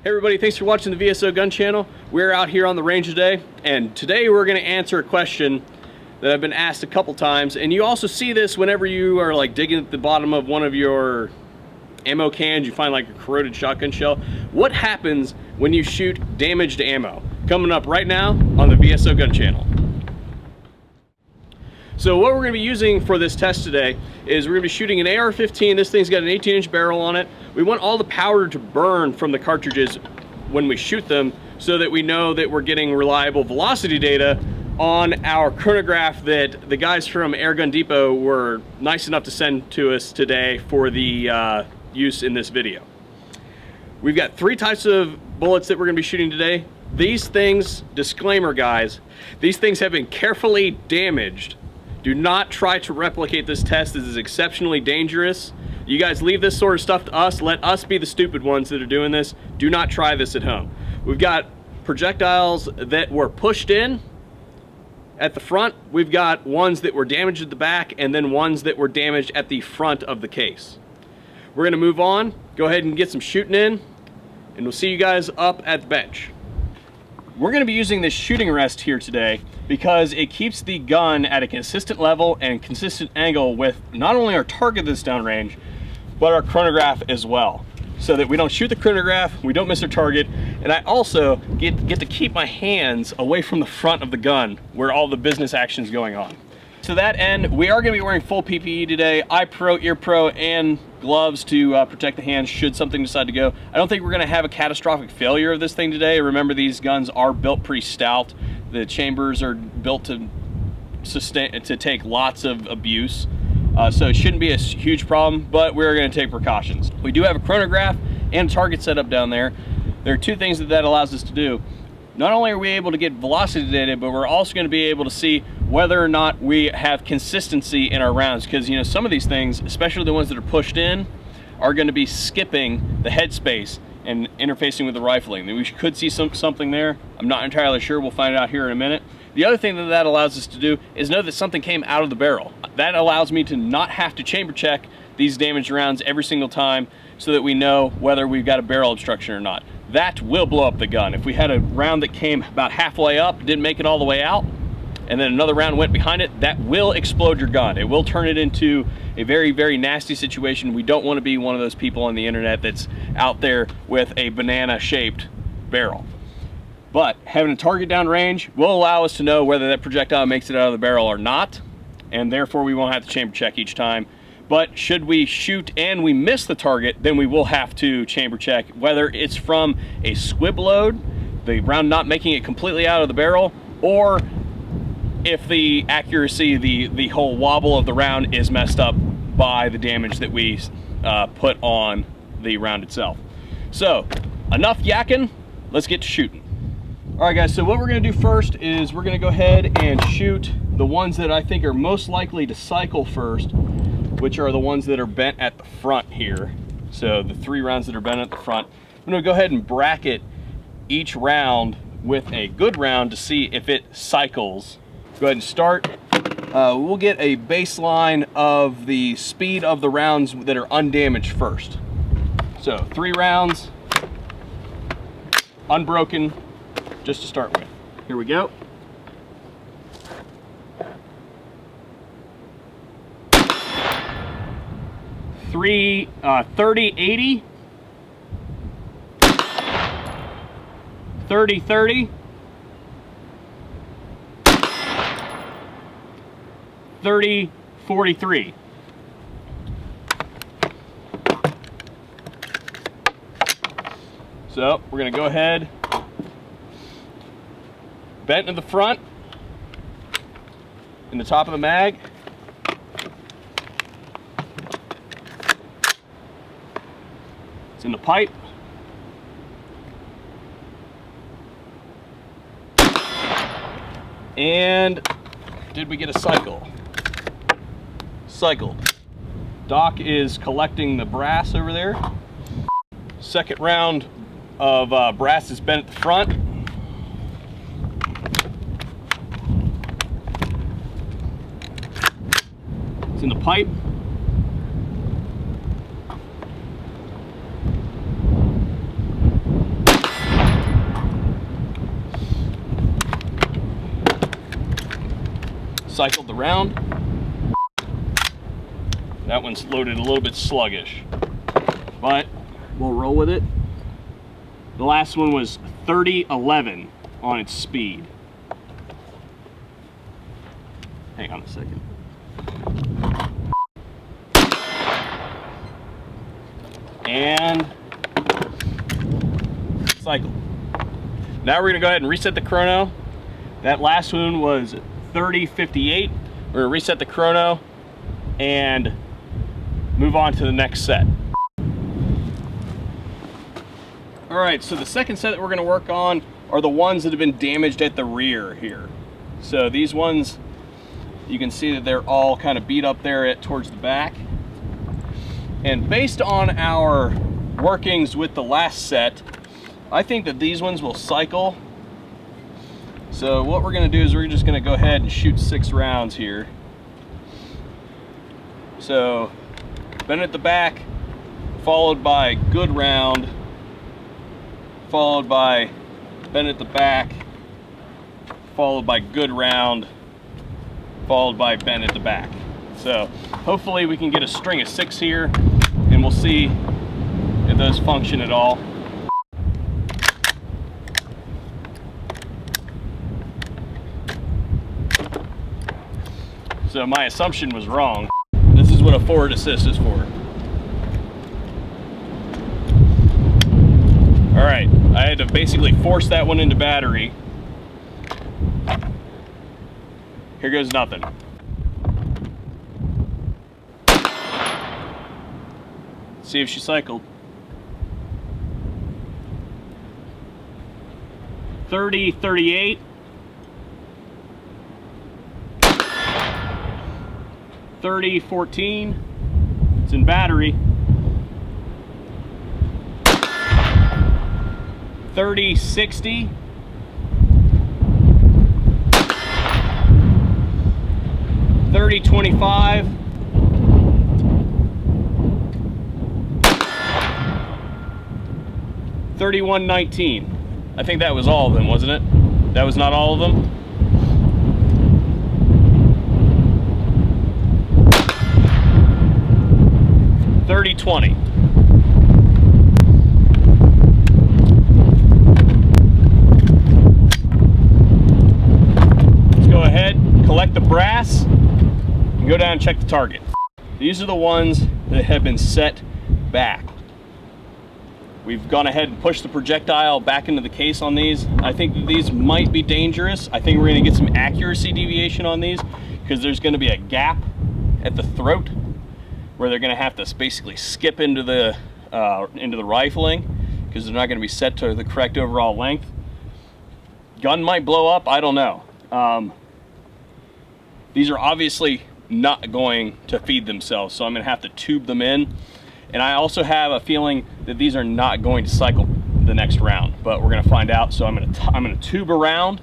Hey everybody, thanks for watching the VSO Gun Channel. We're out here on the range today, and today we're going to answer a question that I've been asked a couple times, and you also see this whenever you are like digging at the bottom of one of your ammo cans, you find like a corroded shotgun shell. What happens when you shoot damaged ammo? Coming up right now on the VSO Gun Channel. So what we're going to be using for this test today is we're going to be shooting an AR-15. This thing's got an 18-inch barrel on it. We want all the powder to burn from the cartridges when we shoot them so that we know that we're getting reliable velocity data on our chronograph that the guys from Air Gun Depot were nice enough to send to us today for the use in this video. We've got three types of bullets that we're going to be shooting today. These things, disclaimer guys, these things have been carefully damaged. Do not try to replicate this test. This is exceptionally dangerous. You guys leave this sort of stuff to us. Let us be the stupid ones that are doing this. Do not try this at home. We've got projectiles that were pushed in at the front. We've got ones that were damaged at the back, and then ones that were damaged at the front of the case. We're gonna move on, go ahead and get some shooting in, and we'll see you guys up at the bench. We're going to be using this shooting rest here today because it keeps the gun at a consistent level and consistent angle with not only our target that's downrange, but our chronograph as well, so that we don't shoot the chronograph, we don't miss our target, and I also get to keep my hands away from the front of the gun where all the business action is going on. To that end, we are going to be wearing full PPE today, eye pro, ear pro, and gloves to protect the hands should something decide to go. I don't think we're going to have a catastrophic failure of this thing today. Remember, these guns are built pretty stout. The chambers are built to take lots of abuse, so it shouldn't be a huge problem, but we're going to take precautions. We do have a chronograph and a target set up down there. There are two things that allows us to do. Not only are we able to get velocity data, but we're also going to be able to see whether or not we have consistency in our rounds, because you know, some of these things, especially the ones that are pushed in, are going to be skipping the headspace and interfacing with the rifling. We could see something there. I'm not entirely sure. We'll find out here in a minute. The other thing that allows us to do is know that something came out of the barrel. That allows me to not have to chamber check these damaged rounds every single time, so that we know whether we've got a barrel obstruction or not. That will blow up the gun. If we had a round that came about halfway up, didn't make it all the way out, and then another round went behind it, that will explode your gun. It will turn it into a very, very nasty situation. We don't want to be one of those people on the internet that's out there with a banana-shaped barrel. But having a target downrange will allow us to know whether that projectile makes it out of the barrel or not, and therefore we won't have to chamber check each time. But should we shoot and we miss the target, then we will have to chamber check, whether it's from a squib load, the round not making it completely out of the barrel, or if the accuracy, the whole wobble of the round is messed up by the damage that we put on the round itself. So enough yakking, let's get to shooting. All right guys, so what we're gonna do first is we're gonna go ahead and shoot the ones that I think are most likely to cycle first, which are the ones that are bent at the front here. So the three rounds that are bent at the front. I'm gonna go ahead and bracket each round with a good round to see if it cycles. Go ahead and start. We'll get a baseline of the speed of the rounds that are undamaged first. So 3 rounds, unbroken, just to start with. Here we go. 30-80, 30-30, 30-43. So we're going to go ahead, bent to the front, in the top of the mag. It's in the pipe. And did we get a cycle? Cycled. Doc is collecting the brass over there. Second round of brass is bent at the front. It's in the pipe. cycled the round. That one's loaded a little bit sluggish, but we'll roll with it. The last one was 30-11 on its speed. Hang on a second. And cycle. Now we're gonna go ahead and reset the chrono. That last one was 30-58. We're gonna reset the chrono and move on to the next set. All right, so the second set that we're gonna work on are the ones that have been damaged at the rear here. So these ones, you can see that they're all kind of beat up there towards the back. And based on our workings with the last set, I think that these ones will cycle. So what we're gonna do is we're just gonna go ahead and shoot 6 rounds here. So bend at the back, followed by good round, followed by bend at the back, followed by good round, followed by bend at the back. So hopefully we can get a string of 6 here, and we'll see if those function at all. So my assumption was wrong. This is what a forward assist is for. All right, I had to basically force that one into battery. Here goes nothing. See if she cycled. 30-38. 30-14. It's in battery. 30-60. 30-25. 31-19. I think that was all of them, wasn't it? That was not all of them? $30-20. Let's go ahead, collect the brass, and go down and check the target. These are the ones that have been set back. We've gone ahead and pushed the projectile back into the case on these. I think that these might be dangerous. I think we're gonna get some accuracy deviation on these because there's gonna be a gap at the throat where they're gonna have to basically skip into the rifling because they're not gonna be set to the correct overall length. Gun might blow up, I don't know. These are obviously not going to feed themselves, so I'm gonna have to tube them in. And I also have a feeling that these are not going to cycle the next round, but we're gonna find out. So I'm gonna tube around.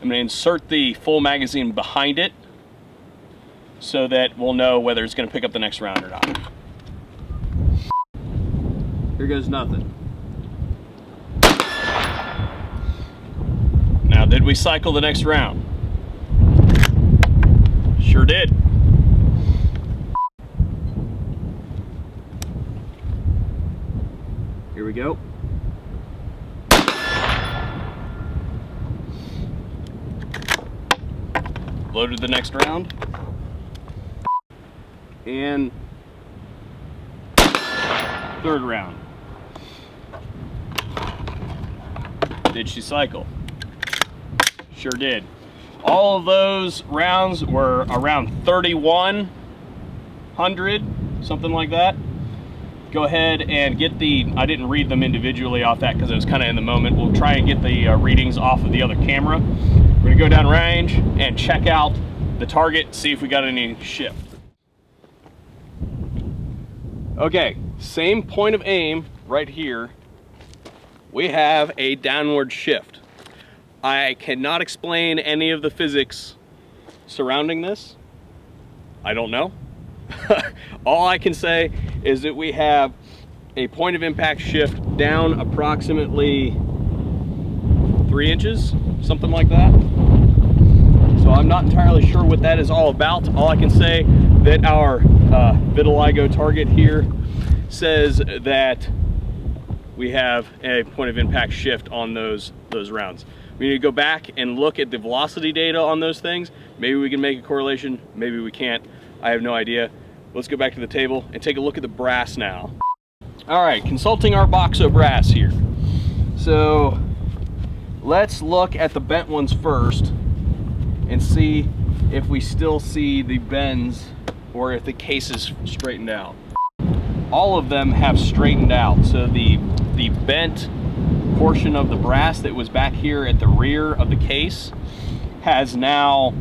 I'm gonna insert the full magazine behind it so that we'll know whether it's gonna pick up the next round or not. Here goes nothing. Now, did we cycle the next round? Sure did. Here we go. Loaded the next round. And third round. Did she cycle? Sure did. All of those rounds were around 3,100, something like that. Go ahead and get the, I didn't read them individually off that because it was kind of in the moment. We'll try and get the readings off of the other camera. We're gonna go down range and check out the target, see if we got any shift. Okay, same point of aim right here. We have a downward shift. I cannot explain any of the physics surrounding this. I don't know. All I can say is that we have a point of impact shift down approximately 3 inches, something like that. So I'm not entirely sure what that is all about. All I can say that our vitiligo target here says that we have a point of impact shift on those rounds. We need to go back and look at the velocity data on those things. Maybe we can make a correlation, maybe we can't. I have no idea. Let's go back to the table and take a look at the brass now. All right, consulting our boxo brass here. So let's look at the bent ones first and see if we still see the bends or if the case is straightened out. All of them have straightened out. So the bent portion of the brass that was back here at the rear of the case has now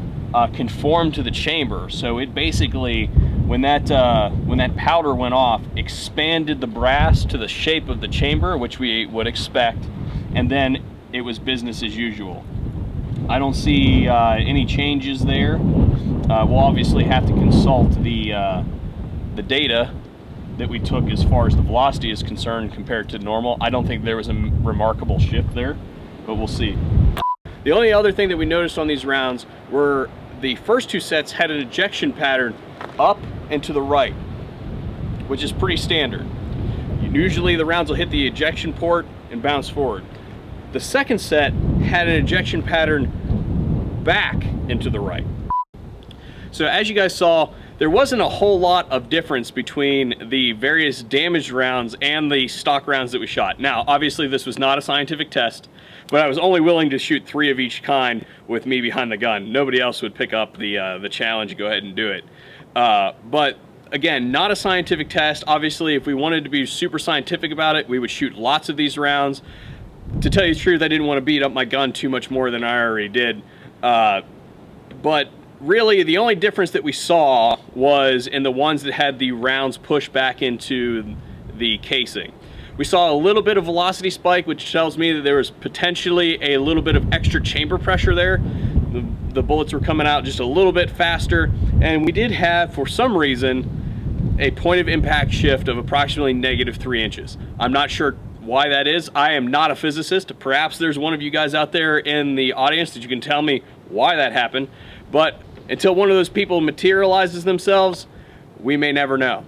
conformed to the chamber. So it basically, when that powder went off, expanded the brass to the shape of the chamber, which we would expect, and then it was business as usual. I don't see any changes there. We'll obviously have to consult the data that we took as far as the velocity is concerned compared to normal. I don't think there was a remarkable shift there, but we'll see. The only other thing that we noticed on these rounds were the first two sets had an ejection pattern up and to the right, which is pretty standard. Usually the rounds will hit the ejection port and bounce forward. The second set had an ejection pattern back and to the right. So as you guys saw, there wasn't a whole lot of difference between the various damaged rounds and the stock rounds that we shot. Now, obviously this was not a scientific test, but I was only willing to shoot 3 of each kind with me behind the gun. Nobody else would pick up the challenge and go ahead and do it. But again, not a scientific test. Obviously, if we wanted to be super scientific about it, we would shoot lots of these rounds. To tell you the truth, I didn't want to beat up my gun too much more than I already did. But really, the only difference that we saw was in the ones that had the rounds pushed back into the casing. We saw a little bit of velocity spike, which tells me that there was potentially a little bit of extra chamber pressure there. The bullets were coming out just a little bit faster, and we did have, for some reason, a point of impact shift of approximately -3 inches. I'm not sure why that is. I am not a physicist. Perhaps there's one of you guys out there in the audience that you can tell me why that happened, but until one of those people materializes themselves, we may never know.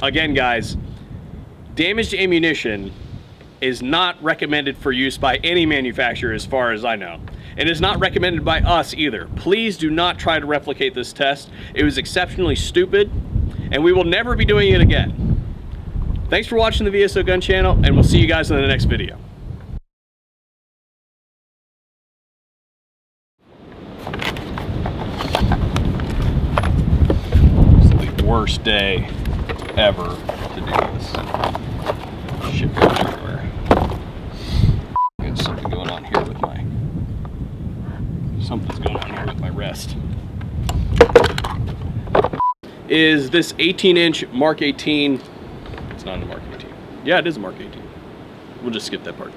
Again, guys, damaged ammunition is not recommended for use by any manufacturer as far as I know. It is not recommended by us either. Please do not try to replicate this test. It was exceptionally stupid, and we will never be doing it again. Thanks for watching the VSO Gun Channel, and we'll see you guys in the next video. Worst day ever to do this. Shit goes everywhere. Got something going on here with my... Something's going on here with my wrist. Is this 18-inch Mark 18... It's not a Mark 18. Yeah, it is a Mark 18. We'll just skip that part.